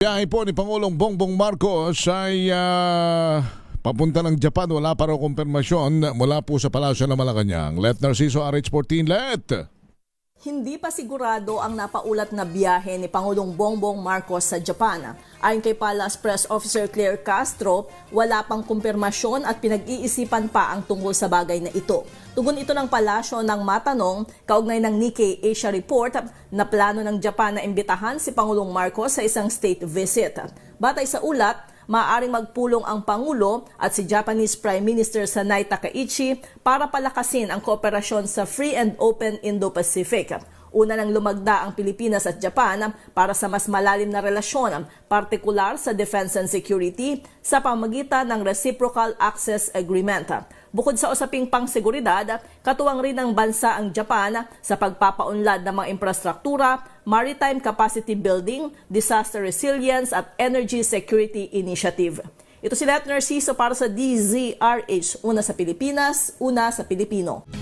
Biyahe po ni Pangulong Bongbong Marcos ay papunta ng Japan. Wala pa raw kumpirmasyon mula po sa Palasyo ng Malacanang. Let Narciso RH14, let! Hindi pa sigurado ang napaulat na biyahe ni Pangulong Bongbong Marcos sa Japan. Ayon kay Palace Press Officer Claire Castro, wala pang kumpirmasyon at pinag-iisipan pa ang tungkol sa bagay na ito. Tugon ito ng palasyo ng matanong kaugnay ng Nikkei Asia Report na plano ng Japan na imbitahan si Pangulong Marcos sa isang state visit. Batay sa ulat, maaaring magpulong ang Pangulo at si Japanese Prime Minister Sanai Takaichi para palakasin ang kooperasyon sa Free and Open Indo-Pacific. Una nang lumagda ang Pilipinas at Japan para sa mas malalim na relasyon, partikular sa defense and security sa pamamagitan ng Reciprocal Access Agreement. Bukod sa usaping pangseguridad, katuwang rin ng bansa ang Japan sa pagpapaunlad ng mga infrastruktura, maritime capacity building, disaster resilience at energy security initiative. Ito si Let Narciso para sa DZRH, una sa Pilipinas, una sa Pilipino.